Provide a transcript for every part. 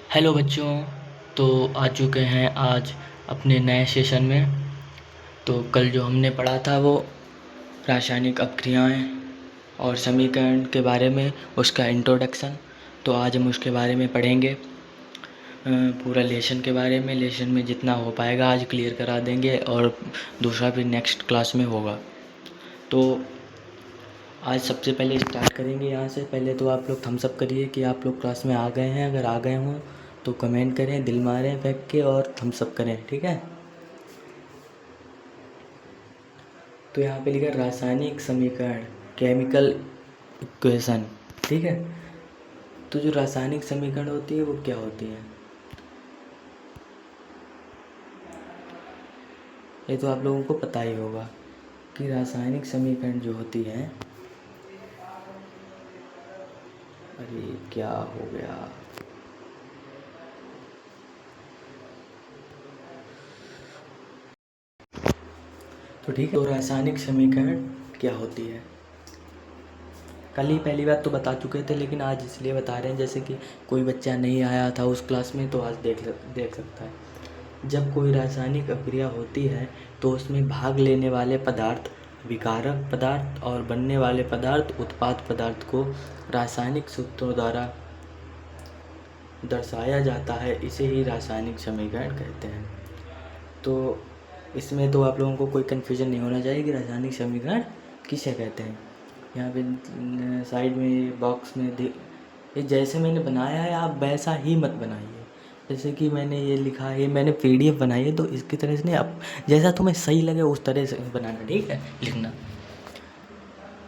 Hello बच्चों। तो आ चुके हैं आज अपने नए सेशन में। तो कल जो हमने पढ़ा था वो रासायनिक अपक्रियाएं और समीकरण के बारे में, उसका इंट्रोडक्शन। तो आज हम उसके बारे में पढ़ेंगे, पूरा लेसन के बारे में। लेसन में जितना हो पाएगा आज क्लियर करा देंगे और दूसरा फिर नेक्स्ट क्लास में होगा। तो आज सबसे पहले स्टार्ट करेंगे यहाँ से। पहले तो आप लोग थम्स अप करिए कि आप लोग क्लास में आ गए हैं। अगर आ गए हों तो कमेंट करें, दिल मारें फेंक के और थम्स अप करें, ठीक है। तो यहाँ पे लिखा है रासायनिक समीकरण, केमिकल इक्वेशन, ठीक है। तो जो रासायनिक समीकरण होती है वो क्या होती है, ये तो आप लोगों को पता ही होगा कि रासायनिक समीकरण जो होती है, अरे क्या हो गया, तो ठीक है। तो रासायनिक समीकरण क्या होती है, कल ही पहली बात तो बता चुके थे, लेकिन आज इसलिए बता रहे हैं जैसे कि कोई बच्चा नहीं आया था उस क्लास में तो आज देख सकता है। जब कोई रासायनिक अभिक्रिया होती है तो उसमें भाग लेने वाले पदार्थ विकारक पदार्थ और बनने वाले पदार्थ उत्पाद पदार्थ को रासायनिक सूत्रों द्वारा दर्शाया जाता है। इसे ही रासायनिक समीकरण कहते हैं। तो इसमें तो आप लोगों को कोई कन्फ्यूजन नहीं होना चाहिए कि रासायनिक समीकरण किसे कहते हैं। यहाँ पे साइड में बॉक्स में ये जैसे मैंने बनाया है आप वैसा ही मत बनाइए। जैसे कि मैंने ये लिखा है, मैंने पीडीएफ बनाई है, तो इसकी तरह से नहीं, आप जैसा तुम्हें सही लगे उस तरह से बनाना, ठीक है, लिखना।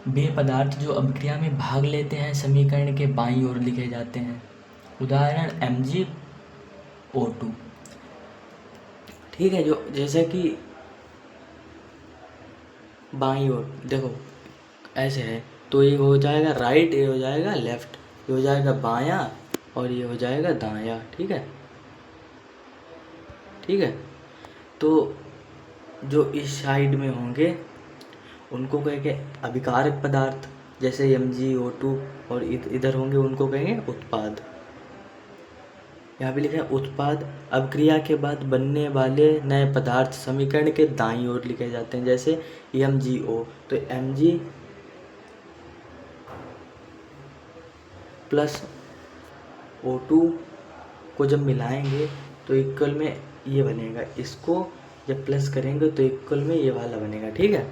वे पदार्थ जो अभिक्रिया में भाग लेते हैं समीकरण के बाईं ओर लिखे जाते हैं। उदाहरण MgO2, ठीक है। जो जैसे कि बाईं ओर देखो ऐसे है, तो ये हो जाएगा राइट, ये हो जाएगा लेफ्ट, ये हो जाएगा बायां और ये हो जाएगा दायां, ठीक है, ठीक है। तो जो इस साइड में होंगे उनको कहेंगे अभिकारक पदार्थ, जैसे MgO2, और इधर होंगे उनको कहेंगे उत्पाद। यहाँ पे लिखा है उत्पाद अभिक्रिया के बाद बनने वाले नए पदार्थ समीकरण के दाईं ओर लिखे जाते हैं, जैसे MgO। तो Mg प्लस O2 को जब मिलाएंगे तो इक्वल में ये बनेगा, इसको जब प्लस करेंगे तो इक्वल में ये वाला बनेगा, ठीक है।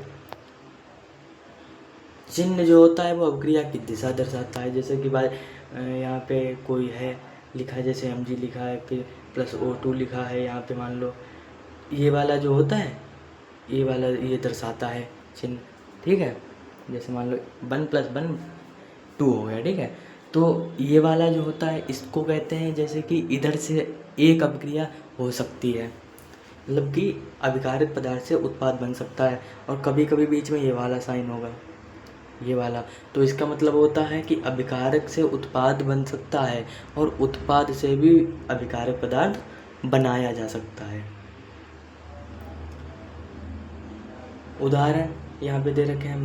चिन्ह जो होता है वो अभिक्रिया की दिशा दर्शाता है। जैसे कि भाई यहाँ पे कोई है लिखा है, जैसे Mg लिखा है, फिर प्लस O2 लिखा है, यहाँ पे मान लो ये वाला जो होता है, ये वाला ये दर्शाता है चिन्ह, ठीक है। जैसे मान लो 1+1 2 हो गया, ठीक है। तो ये वाला जो होता है इसको कहते हैं, जैसे कि इधर से एक अभिक्रिया हो सकती है, मतलब कि अभिकारित पदार्थ से उत्पाद बन सकता है, और कभी कभी बीच में ये वाला साइन होगा, ये वाला। तो इसका मतलब होता है कि अभिकारक से उत्पाद बन सकता है और उत्पाद से भी अभिकारक पदार्थ बनाया जा सकता है। उदाहरण यहाँ पे दे रखे हैं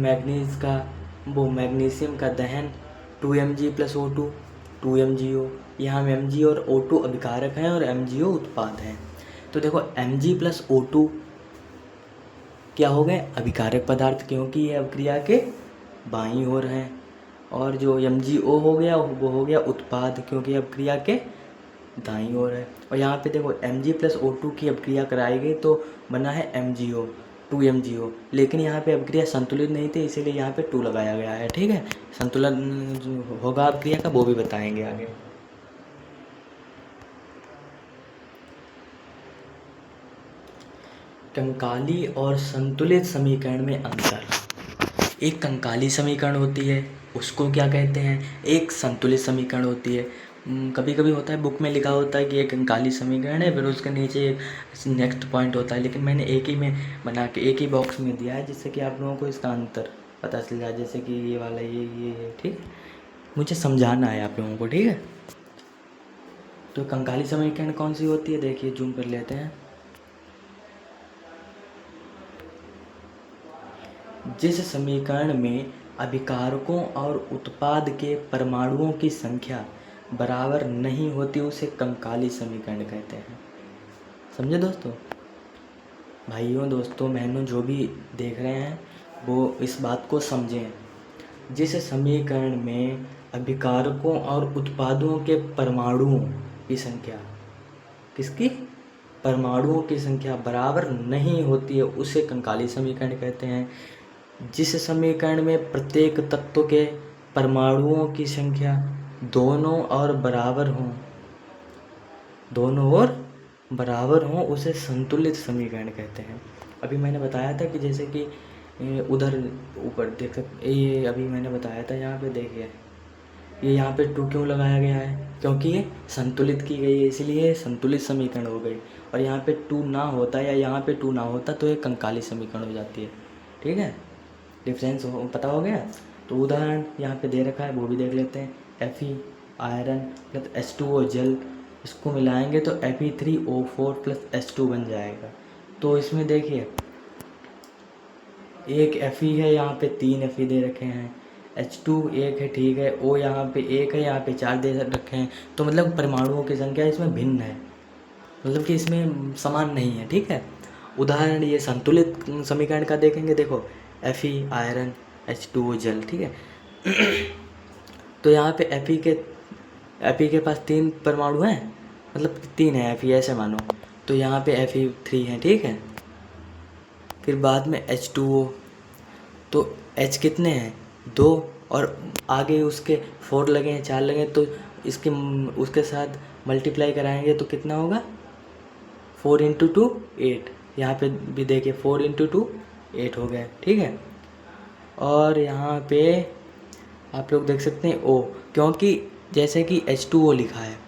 मैग्नीशियम का दहन 2Mg + O2 2MgO। यहाँ में Mg और O2 अभिकारक हैं और MgO उत्पाद हैं। तो देखो Mg + O2 क्या हो गए, अभिकारक पदार्थ, क्योंकि ये अभिक्रिया के बाईं ओर हैं। और जो MgO हो गया वो हो गया उत्पाद, क्योंकि अभिक्रिया के दाईं ओर है। और यहाँ पे देखो Mg + O2 की अभिक्रिया कराई गई तो बना है MgO 2MgO, लेकिन यहाँ पे अभिक्रिया संतुलित नहीं थी, इसीलिए यहाँ पे 2 लगाया गया है, ठीक है। संतुलन जो होगा अभिक्रिया का वो भी बताएंगे आगे। कंकाली और संतुलित समीकरण में अंतर। एक कंकाली समीकरण होती है, उसको क्या कहते हैं, एक संतुलित समीकरण होती है। कभी कभी होता है बुक में लिखा होता है कि एक कंकाली समीकरण है, फिर उसके नीचे एक नेक्स्ट पॉइंट होता है, लेकिन मैंने एक ही में बना के एक ही बॉक्स में दिया है, जिससे कि आप लोगों को इसका अंतर पता चल जाए। जैसे कि ये वाला ये है, ठीक, मुझे समझाना है आप लोगों को, ठीक है। तो कंकाली समीकरण कौन सी होती है, देखिए जूम कर लेते हैं। जिस समीकरण में अभिकारकों और उत्पाद के परमाणुओं की संख्या बराबर नहीं होती उसे कंकाली समीकरण कहते हैं। समझे दोस्तों? भाइयों दोस्तों बहनों जो भी देख रहे हैं वो इस बात को समझें। जिस समीकरण में अभिकारकों और उत्पादों के परमाणुओं की संख्या, किसकी? परमाणुओं की संख्या बराबर नहीं होती है उसे कंकाली समीकरण कहते हैं। जिस समीकरण में प्रत्येक तत्व के परमाणुओं की संख्या दोनों ओर बराबर हों उसे संतुलित समीकरण कहते हैं। अभी मैंने बताया था कि जैसे कि उधर ऊपर देख सकते, ये अभी मैंने बताया था, यहाँ पे देखिए ये यहाँ पे 2 क्यों लगाया गया है? क्योंकि ये संतुलित की गई है, इसलिए संतुलित समीकरण हो गई। और यहाँ पे 2 ना होता या यहाँ पे 2 ना होता तो ये कंकाली समीकरण हो जाती है। ठीक है, डिफरेंस पता हो गया। तो उदाहरण यहाँ पे दे रखा है वो भी देख लेते हैं। Fe आयरन प्लस H2O जल, इसको मिलाएंगे तो Fe3O4 प्लस H2 बन जाएगा। तो इसमें देखिए एक Fe है, यहाँ पे 3 Fe दे रखे हैं, H2 एक है, ठीक है, O यहाँ पे 1 है, यहाँ पे 4 दे रखे हैं। तो मतलब परमाणुओं की संख्या इसमें भिन्न है, मतलब कि इसमें समान नहीं है। ठीक है, उदाहरण ये संतुलित समीकरण का देखेंगे। देखो Fe आयरन H2O जल, ठीक है। तो यहाँ पे Fe के पास 3 परमाणु हैं, मतलब 3 है Fe ऐसे मानो। तो यहाँ पे Fe3 है, ठीक है। फिर बाद में H2O, तो H कितने हैं? 2, और आगे उसके 4 लगे हैं, 4 लगे हैं, तो उसके साथ मल्टीप्लाई कराएंगे तो कितना होगा? 4 × 2 8। यहाँ पे भी देखिए 4 × 2 8 हो गया, ठीक है। और यहाँ पे आप लोग देख सकते हैं O, क्योंकि जैसे कि H2O लिखा है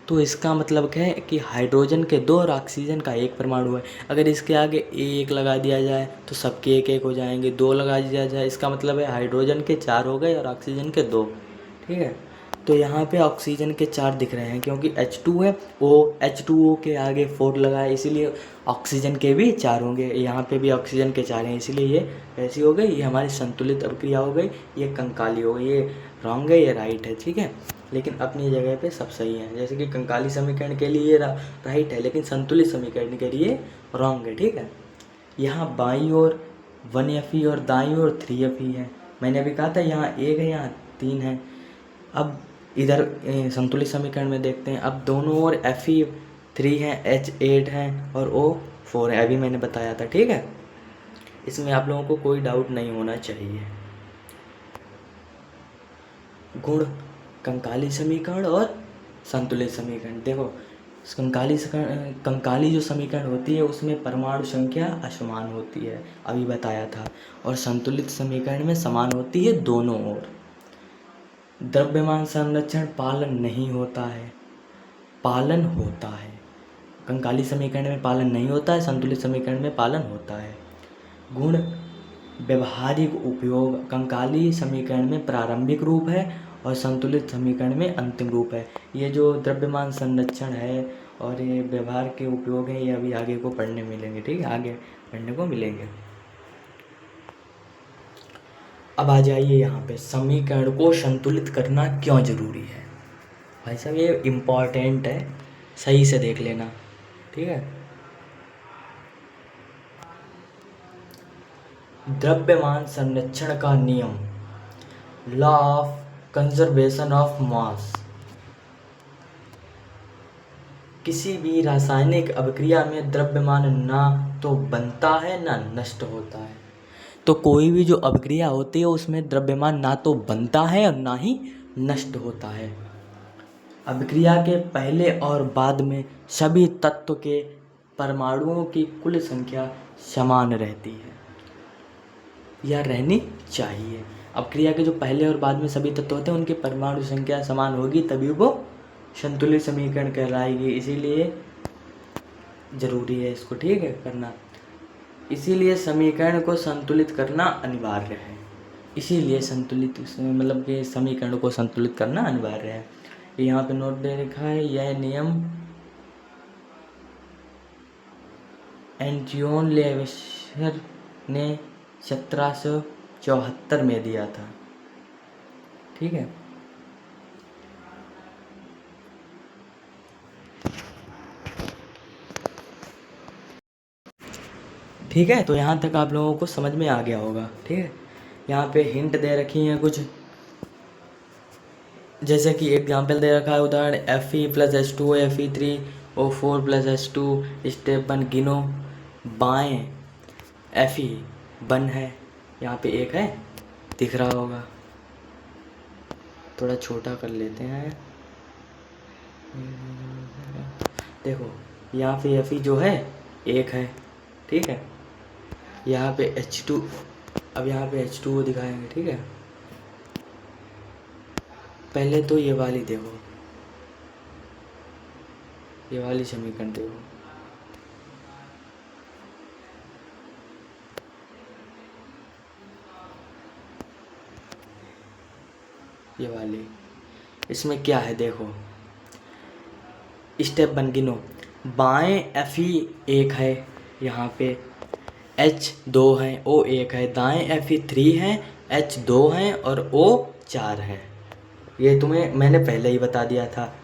तो इसका मतलब क्या है कि हाइड्रोजन के 2 और ऑक्सीजन का 1 परमाणु है। अगर इसके आगे 1 लगा दिया जाए तो सबके 1 हो जाएंगे, 2 लगा दिया जाए इसका मतलब है हाइड्रोजन के 4 हो गए और ऑक्सीजन के 2, ठीक है। तो यहाँ पे ऑक्सीजन के 4 दिख रहे हैं क्योंकि H2 है, H2O के आगे 4 लगा है, इसीलिए ऑक्सीजन के भी 4 होंगे। यहाँ पे भी ऑक्सीजन के 4 हैं, इसीलिए ये ऐसी हो गई, ये हमारी संतुलित अभिक्रिया हो गई, ये कंकाली हो गई। ये रॉन्ग है, ये राइट है, ठीक है। लेकिन अपनी जगह पे सब सही है। जैसे कि कंकाली समीकरण के लिए राइट है, लेकिन संतुलित समीकरण के लिए रॉन्ग है, ठीक है। यहाँ बाईं ओर 1 Fe और दाईं ओर 3 Fe है। मैंने अभी कहा था यहाँ 1 है, यहाँ 3 है। अब इधर संतुलित समीकरण में देखते हैं। अब दोनों ओर Fe3 है, H8 है और O4 है, अभी मैंने बताया था, ठीक है। इसमें आप लोगों को कोई डाउट नहीं होना चाहिए। गुण कंकाली समीकरण और संतुलित समीकरण। देखो कंकाली जो समीकरण होती है उसमें परमाणु संख्या असमान होती है, अभी बताया था। और संतुलित समीकरण में समान होती है दोनों ओर। द्रव्यमान संरक्षण पालन नहीं होता है, पालन होता है। कंकाली समीकरण में पालन नहीं होता है, संतुलित समीकरण में पालन होता है। गुण व्यवहारिक उपयोग कंकाली समीकरण में प्रारंभिक रूप है और संतुलित समीकरण में अंतिम रूप है। ये जो द्रव्यमान संरक्षण है और ये व्यवहार के उपयोग हैं, ये अभी आगे को पढ़ने मिलेंगे, ठीक है, आगे पढ़ने को मिलेंगे। अब आ जाइए यहाँ पे, समीकरण को संतुलित करना क्यों जरूरी है। भाई साहब ये इम्पॉर्टेंट है, सही से देख लेना, ठीक है। द्रव्यमान संरक्षण का नियम, law of conservation of mass, किसी भी रासायनिक अभिक्रिया में द्रव्यमान ना तो बनता है ना नष्ट होता है। तो कोई भी जो अभिक्रिया होती है उसमें द्रव्यमान ना तो बनता है और ना ही नष्ट होता है। अभिक्रिया के पहले और बाद में सभी तत्व के परमाणुओं की कुल संख्या समान रहती है या रहनी चाहिए। अभिक्रिया के जो पहले और बाद में सभी तत्व होते हैं उनकी परमाणु संख्या समान होगी, तभी वो संतुलित समीकरण कहलाएगी। इसीलिए जरूरी है इसको, ठीक है, करना। इसीलिए समीकरण को संतुलित करना अनिवार्य है। इसीलिए संतुलित मतलब कि समीकरण को संतुलित करना अनिवार्य है। यहाँ पे नोट दे रखा है, यह नियम एंटोइन लेवेसियर ने 1774 में दिया था, ठीक है। ठीक है, तो यहाँ तक आप लोगों को समझ में आ गया होगा। ठीक है, यहाँ पे हिंट दे रखी हैं कुछ, जैसे कि एग्जाम्पल दे रखा है उदाहरण Fe+H2O Fe3O4+H2 स्टेप 1 गिनो। बाएं Fe 1 है, यहाँ पे एक है, दिख रहा होगा, थोड़ा छोटा कर लेते हैं। देखो यहाँ पे Fe जो है एक है, ठीक है, यहाँ पे H2, अब यहाँ पे H2O दिखाएंगे। ठीक है, पहले तो ये वाली देखो, ये वाली समीकरण देखो, ये वाली, इसमें क्या है देखो, स्टेप 1 गिनो। बाएं Fe 1 है, यहाँ पे H 2 है, O 1 है, दाएं Fe 3 है, H 2 है और O 4 है। ये तुम्हें मैंने पहले ही बता दिया था।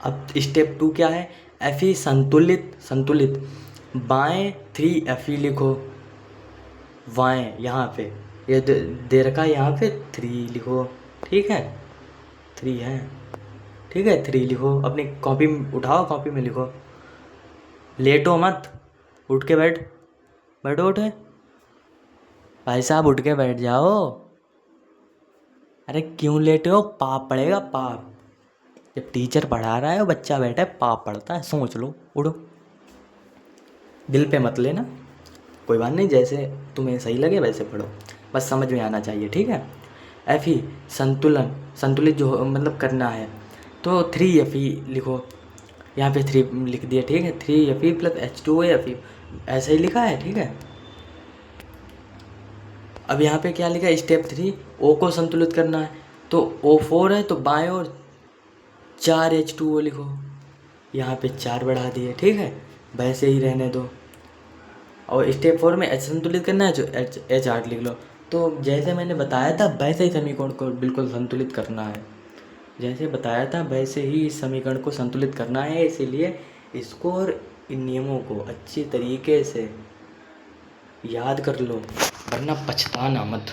अब स्टेप 2 क्या है, Fe संतुलित बाएं 3 Fe लिखो, बाएं यहाँ पे ये दे रखा है, यहाँ पे 3 लिखो। ठीक है, 3 है, ठीक है, 3 लिखो, अपनी कॉपी उठाओ, कॉपी में लिखो, लेटो मत, उठ के बैठो, उठे भाई साहब, उठ के बैठ जाओ। अरे क्यों लेटे हो, पाप पड़ेगा, पाप। जब टीचर पढ़ा रहा है, बच्चा बैठा है, पाप पड़ता है, सोच लो, उठो। दिल पे मत लेना, कोई बात नहीं, जैसे तुम्हें सही लगे वैसे पढ़ो, बस समझ में आना चाहिए। ठीक है, Fe संतुलित जो मतलब करना है, तो 3 Fe लिखो, यहाँ पे 3 लिख दिया। ठीक है, 3 Fe + H2O Fe, ऐसे ही लिखा है। ठीक है, अब यहाँ पे क्या लिखा है, स्टेप 3 O को संतुलित करना है, तो O4 है, तो बाएं ओर 4 H2O लिखो, यहाँ पे 4 बढ़ा दिए। ठीक है, वैसे ही रहने दो। और स्टेप 4 में H संतुलित करना है, जो H8 लिख लो। तो जैसे मैंने बताया था वैसे ही समीकरण को बिल्कुल संतुलित करना है, जैसे बताया था वैसे ही इस समीकरण को संतुलित करना है। इसीलिए इसको और इन नियमों को अच्छी तरीके से याद कर लो, वरना पछताना मत,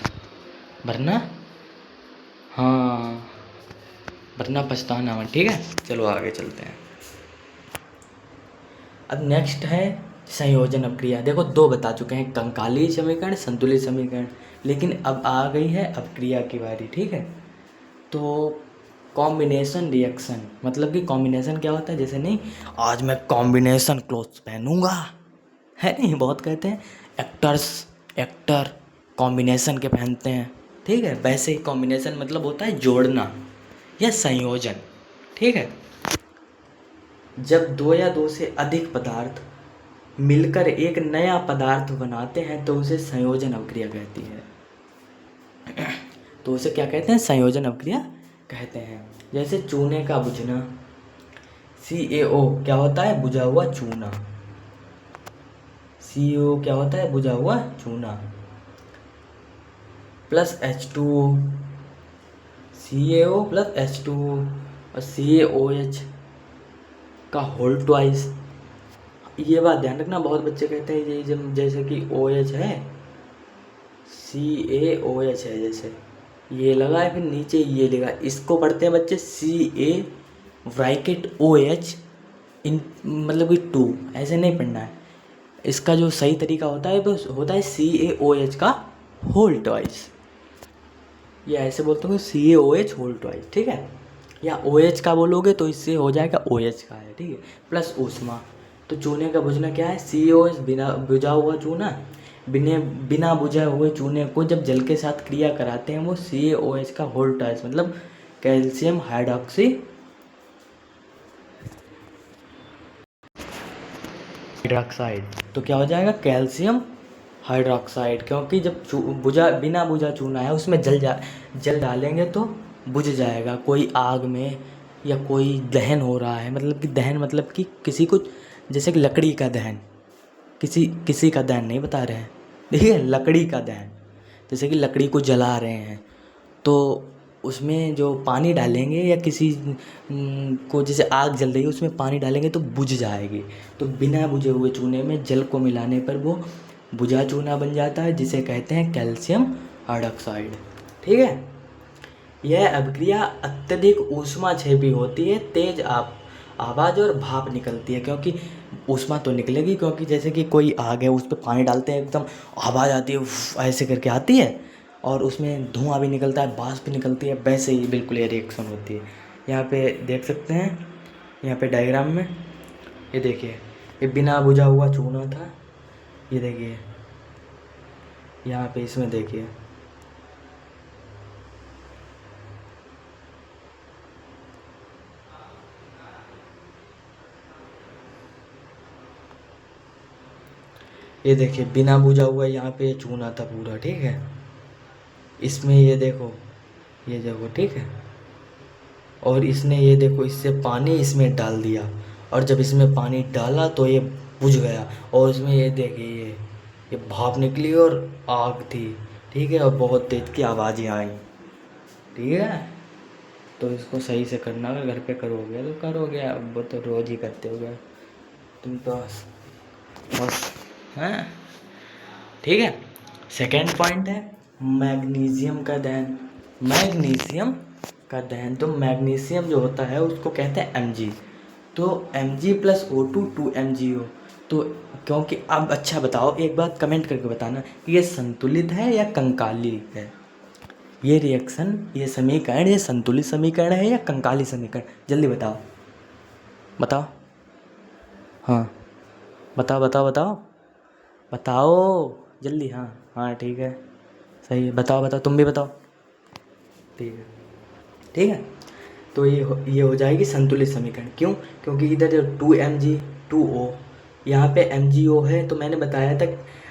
वरना पछताना मत। ठीक है, चलो आगे चलते हैं। अब नेक्स्ट है संयोजन अपक्रिया। देखो 2 बता चुके हैं, कंकाली समीकरण, संतुलित समीकरण, लेकिन अब आ गई है अपक्रिया की बारी। ठीक है, तो कॉम्बिनेशन रिएक्शन, मतलब कि कॉम्बिनेशन क्या होता है, जैसे नहीं आज मैं कॉम्बिनेशन क्लोथ्स पहनूंगा, है नहीं, बहुत कहते हैं एक्टर कॉम्बिनेशन के पहनते हैं। ठीक है, वैसे ही कॉम्बिनेशन मतलब होता है जोड़ना या संयोजन। ठीक है, जब 2 या 2 से अधिक पदार्थ मिलकर एक नया पदार्थ बनाते हैं तो उसे संयोजन अपक्रिया कहती है। तो उसे क्या कहते हैं, संयोजन अपक्रिया कहते हैं। जैसे चूने का बुझना, CaO क्या होता है, बुझा हुआ चूना, CaO क्या होता है, बुझा हुआ चूना, plus H2O, CaO plus H2O और CaOH का होल ट्वाइस। ये बात ध्यान रखना, बहुत बच्चे कहते हैं ये जैसे कि OH है, CaOH है, जैसे ये लगा है, फिर नीचे ये लगा, इसको पढ़ते हैं बच्चे CaOH इन मतलब कि 2, ऐसे नहीं पढ़ना है। इसका जो सही तरीका होता है वो होता है CaOH का होल ट्वाइस, या ऐसे बोलते हो CaOH होल ट्वाइस। ठीक है, या OH का बोलोगे तो इससे हो जाएगा OH का है। ठीक है, प्लस ऊष्मा, तो चूने का बुझना क्या है, CaOH बिना बुझा हुआ चूना, बिना बुझे हुए चूने को जब जल के साथ क्रिया कराते हैं वो CaOH का होल ट्वाइस, मतलब कैल्शियम हाइड्रोक्साइड, तो क्या हो जाएगा, कैल्शियम हाइड्रोक्साइड, क्योंकि जब बिना बुझा चूना है उसमें जल डालेंगे तो बुझ जाएगा। कोई आग में या कोई दहन हो रहा है, मतलब कि दहन मतलब कि किसी को, जैसे कि लकड़ी का दहन, किसी का दहन नहीं बता रहे हैं, देखिए लकड़ी का दहन, जैसे कि लकड़ी को जला रहे हैं तो उसमें जो पानी डालेंगे या किसी को जैसे आग जल रही है उसमें पानी डालेंगे तो बुझ जाएगी। तो बिना बुझे हुए चूने में जल को मिलाने पर वो बुझा चूना बन जाता है, जिसे कहते हैं कैल्शियम हाइड्रॉक्साइड। ठीक है। यह अभिक्रिया अत्यधिक ऊष्माक्षेपी होती है, तेज आवाज़ और भाप निकलती है, क्योंकि ऊष्मा तो निकलेगी, क्योंकि जैसे कि कोई आग है उस पर पानी डालते हैं एकदम आवाज़ आती है, उफ, ऐसे करके आती है, और उसमें धुआं भी निकलता है, बाष्प भी निकलती है, वैसे ही बिल्कुल ये रिएक्शन होती है। यहाँ पे देख सकते हैं, यहाँ पे डायग्राम में ये देखिए, ये बिना बुझा हुआ चूना था, ये देखिए यहाँ पे, इसमें देखिए ये देखिए बिना बुझा हुआ यहाँ पे चूना था पूरा। ठीक है। इसमें ये देखो ठीक है, और इसने ये देखो इससे पानी इसमें डाल दिया, और जब इसमें पानी डाला तो ये बुझ गया, और इसमें ये देखिए ये भाप निकली और आग थी। ठीक है। और बहुत तेज की आवाज़ें आई। ठीक है। तो इसको सही से करना, अगर घर पे करोगे तो करोगे, अब वो तो रोज़ ही करते होगे तुम तो बस हैं। ठीक है। सेकेंड पॉइंट है मैग्नीशियम का दहन। मैग्नीशियम का दहन, तो मैग्नीशियम जो होता है उसको कहते हैं Mg। तो Mg+O2 2MgO। तो क्योंकि अब अच्छा बताओ, एक बात कमेंट करके बताना, ये संतुलित है या कंकाली है? ये रिएक्शन, ये समीकरण, ये संतुलित समीकरण है या कंकाली समीकरण? जल्दी बताओ बताओ। हाँ बताओ बताओ बताओ बताओ जल्दी। हाँ हाँ ठीक है, सही है, बताओ बताओ, तुम भी बताओ। ठीक है। ठीक है। तो ये हो जाएगी संतुलित समीकरण। क्यों? क्योंकि इधर जो 2Mg 2O, यहाँ पे MgO है, तो मैंने बताया था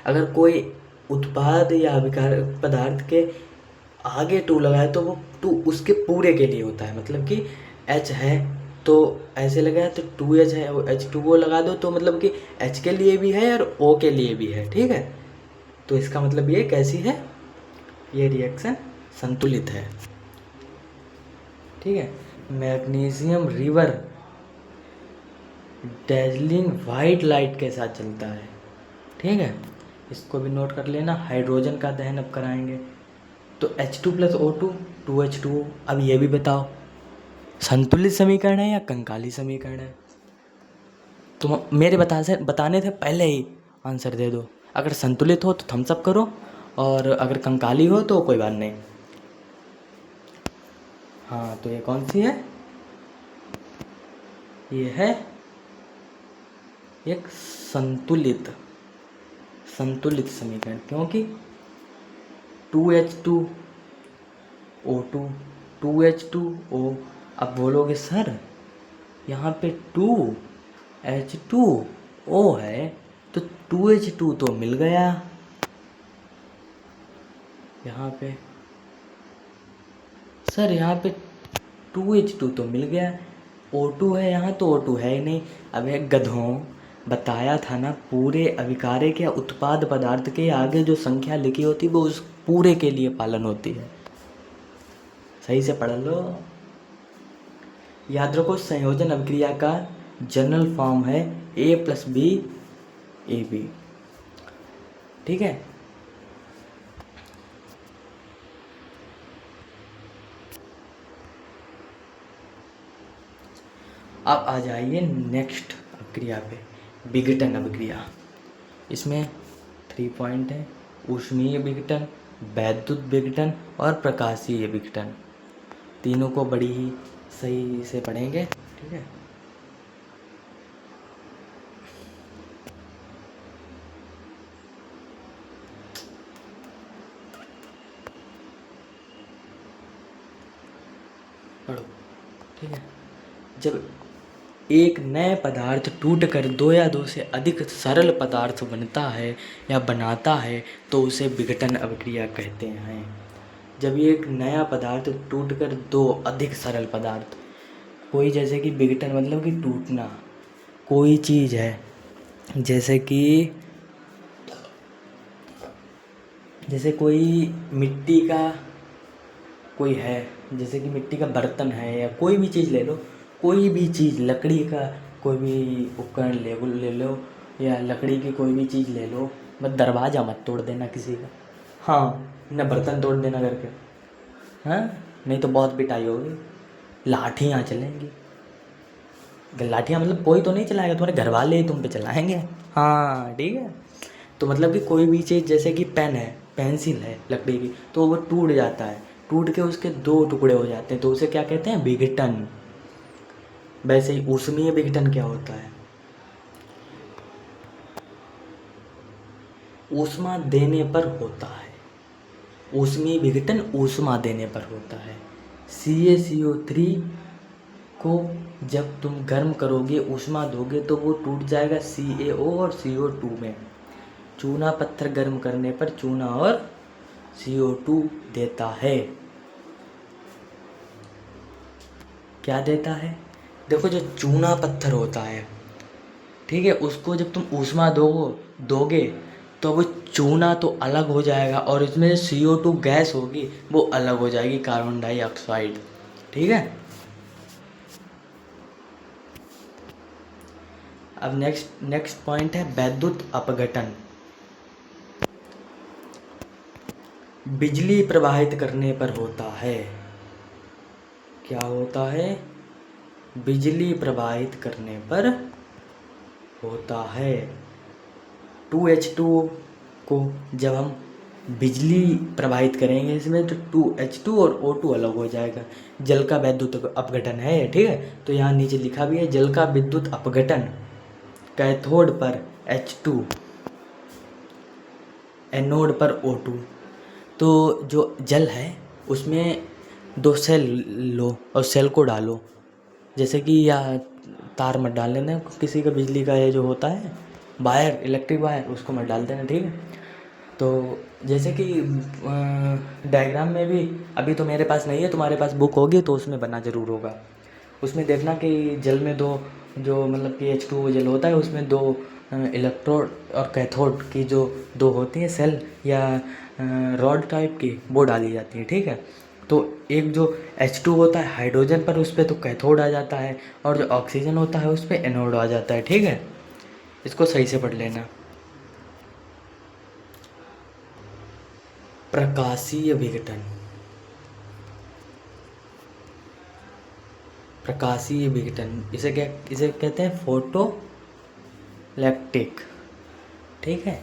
अगर कोई उत्पाद या अभिकारक पदार्थ के आगे 2 लगाए तो वो 2 उसके पूरे के लिए होता है, मतलब कि H है तो ऐसे लगाया तो 2H है, वो H2O लगा दो तो मतलब कि H के लिए भी है और O के लिए भी है। ठीक है। तो इसका मतलब ये कैसी है, ये रिएक्शन संतुलित है। ठीक है। Magnesium river dazzling white light के साथ चलता है। ठीक है। इसको भी नोट कर लेना। हाइड्रोजन का दहन अब कराएंगे, तो H2+O2 2H2O। अब ये भी बताओ संतुलित समीकरण है या कंकाली समीकरण है? तुम मेरे बताने से पहले ही आंसर दे दो। अगर संतुलित हो तो थम्स अप करो, और अगर कंकाली हो तो कोई बात नहीं। हाँ तो ये कौन सी है? ये है एक संतुलित समीकरण, क्योंकि 2H2O2 2H2O। अब बोलोगे सर यहाँ पे 2H2O है तो 2H2 तो मिल गया यहाँ पे। सर यहाँ पे 2H2 तो मिल गया, O2 है यहाँ तो O2 है ही नहीं। अब एक गधों, बताया था ना, पूरे अभिकारक या उत्पाद पदार्थ के आगे जो संख्या लिखी होती है वो उस पूरे के लिए पालन होती है। सही से पढ़ लो। याद रखो संयोजन अभिक्रिया का जनरल फॉर्म है A+B AB। ठीक है। अब आ जाइए नेक्स्ट अभिक्रिया पे, विघटन अभिक्रिया। इसमें 3 पॉइंट हैं, ऊष्मीय विघटन, वैद्युत विघटन और प्रकाशीय विघटन। तीनों को बड़ी ही सही से पढ़ेंगे। ठीक है। पढ़ो। ठीक है। जब एक नए पदार्थ टूटकर 2 या 2 से अधिक सरल पदार्थ बनता है या बनाता है तो उसे विघटन अभिक्रिया कहते हैं। जब ये एक नया पदार्थ टूटकर 2 अधिक सरल पदार्थ, कोई जैसे कि विघटन मतलब कि टूटना, कोई चीज़ है जैसे कोई मिट्टी का कोई है जैसे कि मिट्टी का बर्तन है या कोई भी चीज़ ले लो, कोई भी चीज़, लकड़ी का कोई भी उपकरण ले लो या लकड़ी की कोई भी चीज़ ले लो, बस दरवाज़ा मत तोड़ देना किसी का। हाँ, ना बर्तन तोड़ देना करके, हाँ, नहीं तो बहुत पिटाई होगी, लाठियाँ चलेंगी। लाठियाँ मतलब कोई तो नहीं चलाएगा, तुम्हारे घर वाले ही तुम पे चलाएंगे। हाँ ठीक है। तो मतलब कि कोई भी चीज़, जैसे कि पेन है, पेंसिल है लकड़ी की, तो वो टूट जाता है, टूट के उसके 2 टुकड़े हो जाते हैं, तो उसे क्या कहते हैं? विघटन। वैसे ही ऊष्मीय विघटन क्या होता है? ऊष्मा देने पर होता है। ऊष्मीय विघटन ऊष्मा देने पर होता है। CaCO3 को जब तुम गर्म करोगे, ऊष्मा दोगे, तो वो टूट जाएगा CaO और CO2 में। चूना पत्थर गर्म करने पर चूना और CO2 देता है। क्या देता है? देखो, जो चूना पत्थर होता है, ठीक है, उसको जब तुम ऊष्मा दोगे तो वो चूना तो अलग हो जाएगा और इसमें CO2 गैस होगी वो अलग हो जाएगी, कार्बन डाइऑक्साइड। ठीक है। अब नेक्स्ट पॉइंट है वैद्युत अपघटन। बिजली प्रवाहित करने पर होता है। क्या होता है? बिजली प्रवाहित करने पर होता है। 2H2O को जब हम बिजली प्रवाहित करेंगे इसमें, तो 2H2 और O2 अलग हो जाएगा। जल का वैद्युत अपघटन है, ठीक है। तो यहाँ नीचे लिखा भी है, जल का विद्युत अपघटन कैथोड पर H2, एनोड पर O2। तो जो जल है उसमें 2 सेल लो और सेल को डालो, जैसे कि या तार मत डाल देना किसी का, बिजली का ये जो होता है वायर, इलेक्ट्रिक वायर, उसको मत डाल देना, ठीक है। तो जैसे कि डायग्राम में भी, अभी तो मेरे पास नहीं है, तुम्हारे पास बुक होगी तो उसमें बना ज़रूर होगा। उसमें देखना कि जल में दो, जो मतलब कि H2O जल होता है, उसमें 2 इलेक्ट्रोड और कैथोड की जो 2 होती हैं सेल या रॉड टाइप की, वो डाली जाती है, ठीक है। तो एक जो H2 होता है हाइड्रोजन पर, उस पर तो कैथोड आ जाता है, और जो ऑक्सीजन होता है उस पर एनोड आ जाता है, ठीक है। इसको सही से पढ़ लेना। प्रकाशीय विघटन। प्रकाशीय विघटन इसे कहते हैं फोटो इलेक्ट्रिक, ठीक है।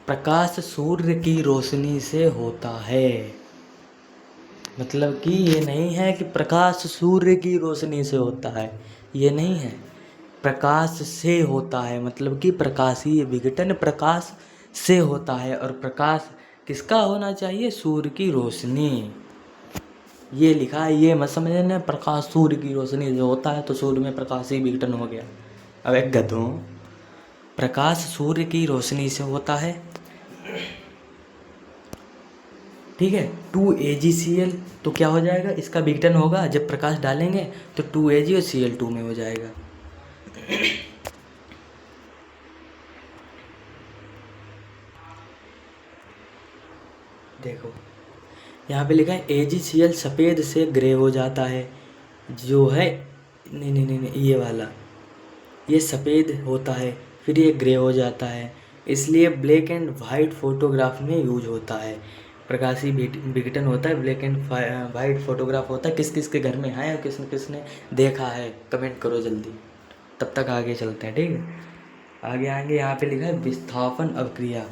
प्रकाश सूर्य की रोशनी से होता है। मतलब कि ये नहीं है कि प्रकाश सूर्य की रोशनी से होता है, ये नहीं है, प्रकाश से होता है। मतलब कि प्रकाशीय विघटन प्रकाश से होता है, और प्रकाश किसका होना चाहिए? सूर्य की रोशनी। ये लिखा है, ये मत समझना प्रकाश सूर्य की रोशनी से होता है तो सूर्य में प्रकाशीय विघटन हो गया। अब एक गधों, प्रकाश सूर्य की रोशनी से होता है, ठीक है। 2AgCl, तो क्या हो जाएगा? इसका विघटन होगा जब प्रकाश डालेंगे तो 2Ag और Cl2 में हो जाएगा। देखो यहाँ पे लिखा है AgCl सफ़ेद से ग्रे हो जाता है, जो है नहीं, ये वाला, ये सफ़ेद होता है फिर ये ग्रे हो जाता है, इसलिए ब्लैक एंड वाइट फोटोग्राफ में यूज होता है। प्रकाशीय विघटन होता है, ब्लैक एंड वाइट फोटोग्राफ होता है। किस किस के घर में है और किसने किसने देखा है, कमेंट करो जल्दी, तब तक आगे चलते हैं, ठीक है। आगे यहाँ पे लिखा है विस्थापन अभिक्रिया,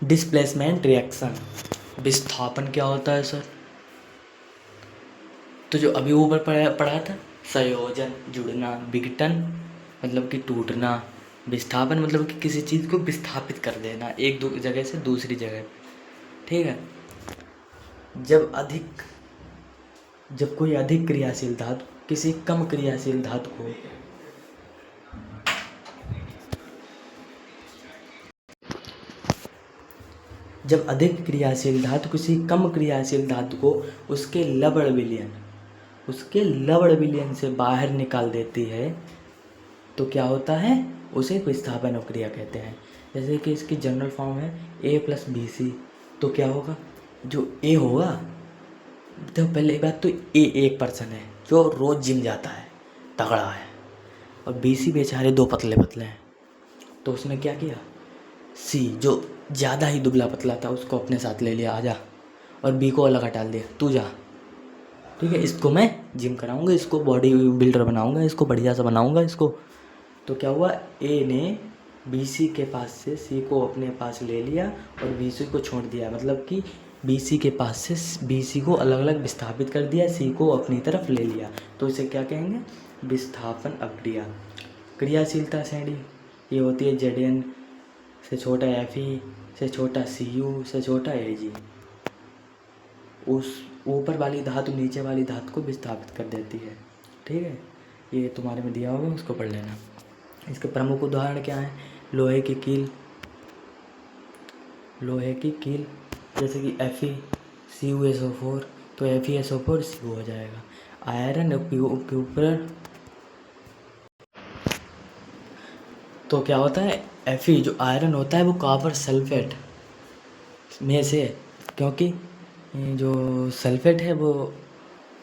डिस्प्लेसमेंट रिएक्शन। विस्थापन क्या होता है सर? तो जो अभी ऊपर पढ़ा था, संयोजन, जुड़ना, विघटन मतलब कि टूटना, विस्थापन मतलब कि किसी चीज़ को विस्थापित कर देना एक जगह से दूसरी जगह, ठीक है। जब कोई अधिक क्रियाशील धातु किसी कम क्रियाशील धातु को जब अधिक क्रियाशील धातु किसी कम क्रियाशील धातु को उसके लवण विलयन से बाहर निकाल देती है, तो क्या होता है? उसे विस्थापन अभिक्रिया कहते हैं। जैसे कि इसकी जनरल फॉर्म है A + BC, तो क्या होगा? जो ए होगा, देखो पहले एक बात तो ए एक पर्सन है जो रोज़ जिम जाता है, तगड़ा है, और बी सी बेचारे दो पतले पतले हैं। तो उसने क्या किया, सी जो ज़्यादा ही दुबला पतला था उसको अपने साथ ले लिया, आजा, और बी को अलग हटा दिया, तू जा, ठीक है, इसको मैं जिम कराऊंगा, इसको बॉडी बिल्डर बनाऊंगा, इसको बढ़िया सा बनाऊंगा इसको। तो क्या हुआ, ए ने बी सी के पास से सी को अपने पास ले लिया और बी सी को छोड़ दिया, मतलब कि बी सी के पास से बी सी को अलग अलग विस्थापित कर दिया, सी को अपनी तरफ ले लिया। तो इसे क्या कहेंगे, विस्थापन अपक्रिया। क्रियाशीलता श्रेणी ये होती है जेड से छोटा एफ ई से छोटा सी यू से छोटा ए जी। उस ऊपर वाली धातु नीचे वाली धातु को विस्थापित कर देती है, ठीक है। ये तुम्हारे में दिया होगा, उसको पढ़ लेना। इसके प्रमुख उदाहरण क्या हैं, लोहे की कील, जैसे कि FeCuSO4, तो FeSO4 CO हो जाएगा। आयरन क्यूपर, तो क्या होता है, Fe जो आयरन होता है वो कॉपर सल्फेट में से, क्योंकि जो सल्फेट है वो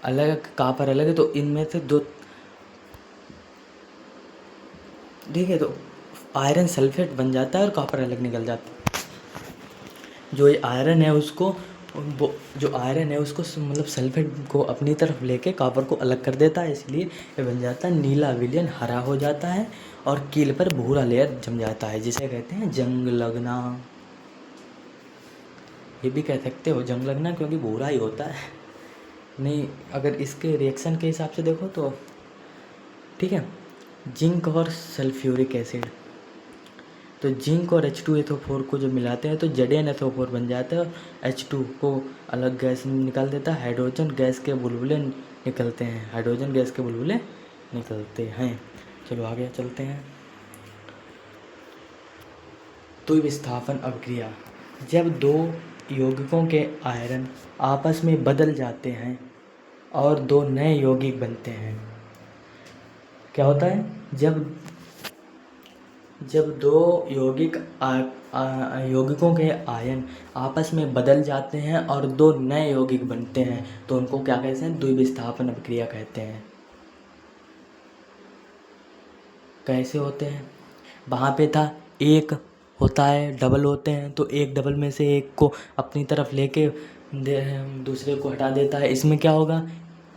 अलग, कॉपर अलग है, तो इनमें से दो, ठीक है, तो आयरन सल्फेट बन जाता है और कॉपर अलग निकल जाता है। जो ये आयरन है उसको, वो जो आयरन है उसको मतलब सल्फेट को अपनी तरफ लेके कॉपर को अलग कर देता है, इसलिए ये बन जाता है नीला विलयन हरा हो जाता है और कील पर भूरा लेयर जम जाता है, जिसे कहते हैं जंग लगना। ये भी कह सकते हो जंग लगना, क्योंकि भूरा ही होता है। नहीं, अगर इसके रिएक्शन के हिसाब से देखो तो ठीक है। जिंक और सल्फ्यूरिक एसिड, तो जिंक और H2SO4 को जब मिलाते हैं तो ZnSO4 बन जाता है और H2 को अलग गैस निकाल देता है, हाइड्रोजन गैस के बुलबुले निकलते हैं, चलो आगे चलते हैं। द्विविस्थापन अपक्रिया, जब दो यौगिकों के आयरन आपस में बदल जाते हैं और दो नए यौगिक बनते हैं। क्या होता है, जब दो यौगिकों के आयन आपस में बदल जाते हैं और दो नए यौगिक बनते हैं तो उनको क्या कहते हैं, द्विविस्थापन अपक्रिया कहते हैं। कैसे होते हैं, वहाँ पे था एक होता है, डबल होते हैं, तो एक डबल में से एक को अपनी तरफ लेके दूसरे को हटा देता है। इसमें क्या होगा,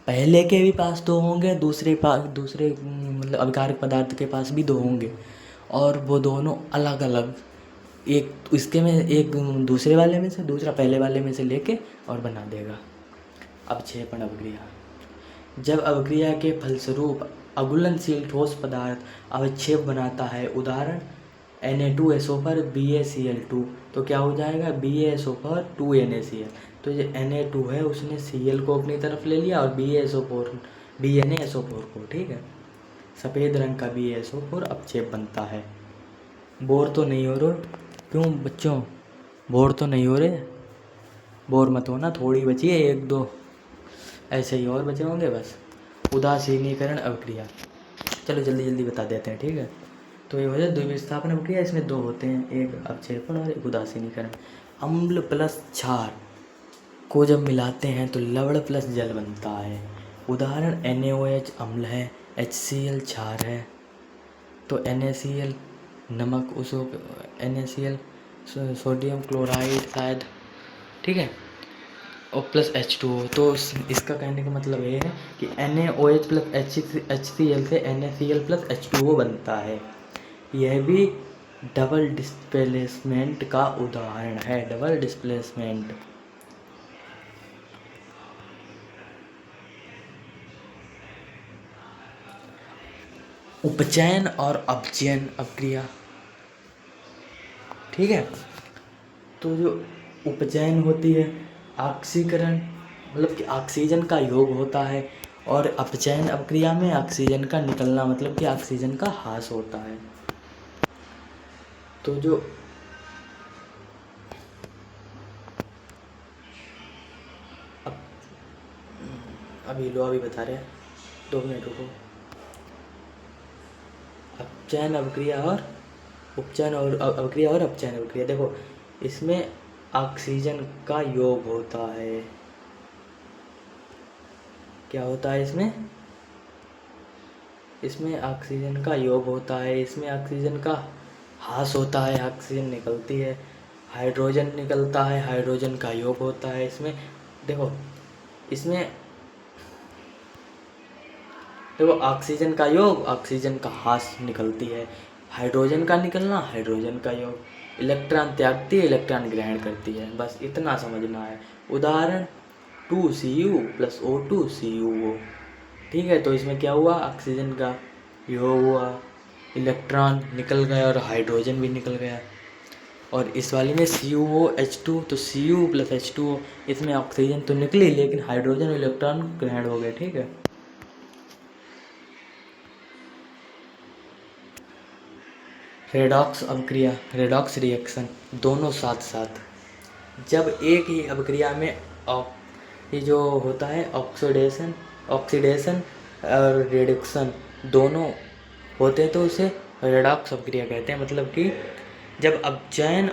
पहले के भी पास दो होंगे, दूसरे मतलब अभिकारक पदार्थ के पास भी दो होंगे, और वो दोनों अलग अलग, एक इसके में एक दूसरे वाले में से, दूसरा पहले वाले में से लेके और बना देगा। अवक्षेपण अपक्रिया, जब अपक्रिया के फलस्वरूप अघुलनशील ठोस पदार्थ अवक्षेप बनाता है, उदाहरण Na2SO पर BaCl2, तो क्या हो जाएगा, BaSO पर 2NaCl, तो ये Na2 है उसने Cl को अपनी तरफ ले लिया और BaSO4 को, ठीक है, सफ़ेद रंग का BaSO4 अपक्षेप बनता है। बोर तो नहीं हो रहे, क्यों बच्चों, बोर तो नहीं हो रहे, बोर मत होना, थोड़ी बची है, एक दो ऐसे ही और बचे होंगे बस। उदासीनीकरण अपक्रिया, चलो जल्दी जल्दी बता देते हैं, ठीक है। तो ये हो जाए द्विविस्थापन अपक्रिया, इसमें दो होते हैं, एक अवक्षेपण और एक उदासीनीकरण। अम्ल प्लस क्षार को जब मिलाते हैं तो लवण प्लस जल बनता है, उदाहरण NaOH अम्ल है, HCl क्षार है, तो NaCl नमक, उसको NaCl सोडियम क्लोराइड शायद, ठीक है, और प्लस H2O। तो इसका कहने का मतलब ये है कि NaOH प्लस HCl से NaCl प्लस H2O बनता है। यह भी डबल डिस्प्लेसमेंट का उदाहरण है, डबल डिस्प्लेसमेंट। उपचयन और अपचयन अपक्रिया, ठीक है। तो जो उपचयन होती है, ऑक्सीकरण मतलब कि ऑक्सीजन का योग होता है, और अपचयन अपक्रिया में ऑक्सीजन का निकलना मतलब कि ऑक्सीजन का ह्रास होता है। तो जो अभी बता रहे हैं, 2 मिनट रुको। अपचयन अपक्रिया और उपचयन और अपक्रिया और अपचयन अपक्रिया, देखो इसमें ऑक्सीजन का योग होता है। क्या होता है इसमें? इसमें ऑक्सीजन का योग होता है, इसमें ऑक्सीजन का ह्रास होता है, ऑक्सीजन निकलती है, हाइड्रोजन निकलता है, हाइड्रोजन का योग होता है। इसमें देखो, इसमें देखो ऑक्सीजन का योग, ऑक्सीजन का ह्रास निकलती है, हाइड्रोजन का निकलना, हाइड्रोजन का योग, इलेक्ट्रॉन त्यागती है, इलेक्ट्रॉन ग्रहण करती है। बस इतना समझना है। उदाहरण 2Cu + O2 CuO। ठीक है, तो इसमें क्या हुआ? ऑक्सीजन का योग हुआ, इलेक्ट्रॉन निकल गया और हाइड्रोजन भी निकल गया। और इस वाली में CuOH2, तो Cu + H2O, इसमें ऑक्सीजन तो निकली लेकिन हाइड्रोजन और इलेक्ट्रॉन ग्रहण हो गए। ठीक है, रेडॉक्स अभिक्रिया, रेडॉक्स रिएक्शन, दोनों साथ साथ। जब एक ही अभिक्रिया में ये जो होता है ऑक्सीडेशन और रिडक्शन दोनों होते हैं तो उसे रेडॉक्स अभिक्रिया कहते हैं। मतलब कि जब अपचयन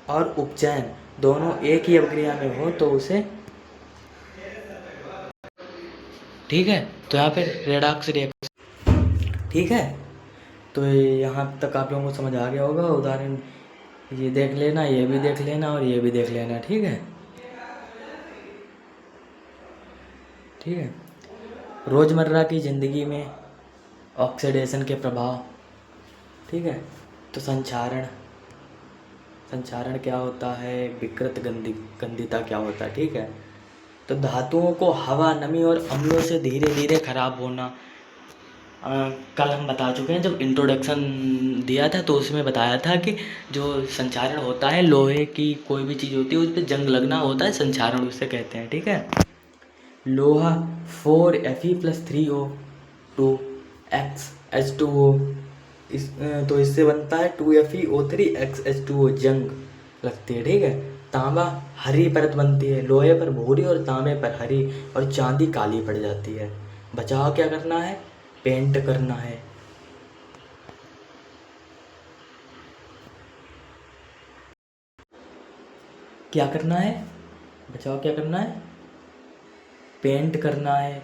और उपचयन दोनों एक ही अभिक्रिया में हो तो उसे, ठीक है, तो यहाँ पे रेडॉक्स रिएक्शन। ठीक है, तो यहाँ तक आप लोगों को समझ आ गया होगा। उदाहरण ये देख लेना, ये भी देख लेना और ये भी देख लेना। ठीक है, ठीक है। रोज़मर्रा की ज़िंदगी में ऑक्सीडेशन के प्रभाव। ठीक है, तो संक्षारण क्या होता है, विकृत गंधिता क्या होता है। ठीक है, तो धातुओं को हवा, नमी और अम्लों से धीरे धीरे खराब होना। कल हम बता चुके हैं, जब इंट्रोडक्शन दिया था तो उसमें बताया था कि जो संक्षारण होता है, लोहे की कोई भी चीज़ होती है उस पर जंग लगना होता है, संक्षारण उसे कहते हैं। ठीक है, लोहा 4Fe + 3O2 XH2O, तो इससे बनता है 2FeO3 XH2O, जंग लगती है। ठीक है, तांबा हरी परत बनती है, लोहे पर भूरी और तांबे पर हरी और चांदी काली पड़ जाती है। बचाव क्या करना है? पेंट करना है। क्या करना है? बचाव क्या करना है? पेंट करना है।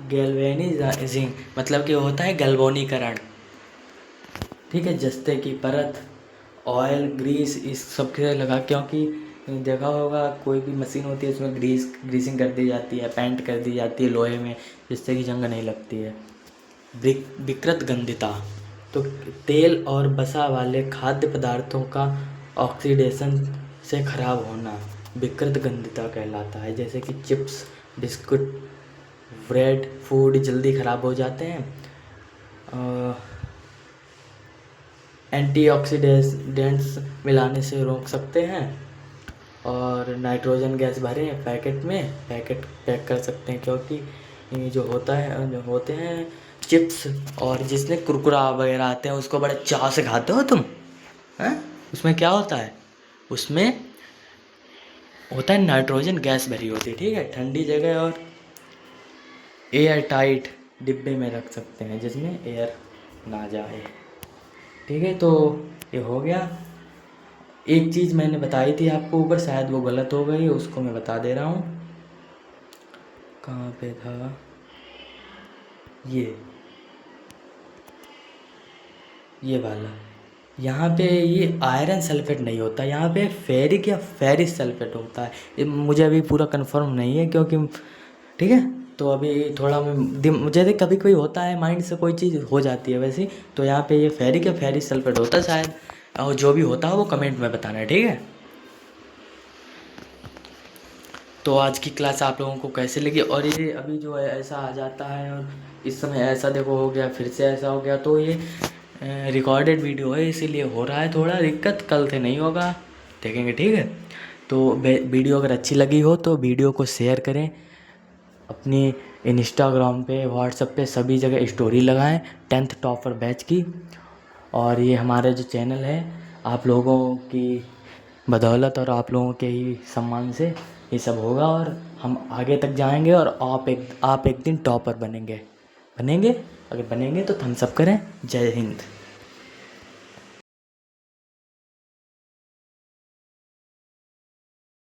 गैल्वेनिज़िंग मतलब कि होता है गैल्वेनीकरण। ठीक है, जस्ते की परत, ऑयल, ग्रीस, इस सब के लगा, क्योंकि देखा होगा कोई भी मशीन होती है उसमें ग्रीसिंग कर दी जाती है, पेंट कर दी जाती है लोहे में, जिससे कि जंग नहीं लगती है। विकृत गंधिता, तो तेल और वसा वाले खाद्य पदार्थों का ऑक्सीडेशन से खराब होना विकृत गंधिता कहलाता है। जैसे कि चिप्स, बिस्कुट, ब्रेड, फूड जल्दी ख़राब हो जाते हैं। एंटीऑक्सीडेंट्स मिलाने से रोक सकते हैं। और नाइट्रोजन गैस भरें पैकेट में, पैक कर सकते हैं, क्योंकि ये जो होते हैं चिप्स और जिसमें कुरकुरा वगैरह आते हैं उसको बड़े चाव से खाते हो तुम, हैं? उसमें क्या होता है? उसमें होता है नाइट्रोजन गैस भरी होती है। ठीक है, ठंडी जगह और एयर टाइट डिब्बे में रख सकते हैं जिसमें एयर ना जाए। ठीक है, तो ये हो गया। एक चीज़ मैंने बताई थी आपको ऊपर, शायद वो गलत हो गई, उसको मैं बता दे रहा हूँ। कहाँ पे था ये वाला? यहाँ पे ये आयरन सल्फेट नहीं होता, यहाँ पे फेरिक या फेरिस सल्फेट होता है। ये मुझे अभी पूरा कंफर्म नहीं है, क्योंकि ठीक है, तो अभी थोड़ा मुझे कभी कभी होता है माइंड से कोई चीज़ हो जाती है वैसे। तो यहाँ पे ये फेरिक या फेरिस सल्फेट होता है शायद, और जो भी होता है वो कमेंट में बताना है। ठीक है, तो आज की क्लास आप लोगों को कैसे लगी? और ये अभी जो है ऐसा आ जाता है और इस समय ऐसा देखो हो गया, फिर से ऐसा हो गया, तो ये रिकॉर्डेड वीडियो है इसीलिए हो रहा है थोड़ा दिक्कत, कल से नहीं होगा, देखेंगे। ठीक है, तो वीडियो अगर अच्छी लगी हो तो वीडियो को शेयर करें, अपनी इंस्टाग्राम पे, व्हाट्सएप पे सभी जगह स्टोरी लगाएं 10th टॉपर बैच की। और ये हमारा जो चैनल है आप लोगों की बदौलत और आप लोगों के ही सम्मान से ये सब होगा और हम आगे तक जाएंगे और आप एक दिन टॉपर बनेंगे। अगर बनेंगे तो थम्स अप करें। जय हिंद।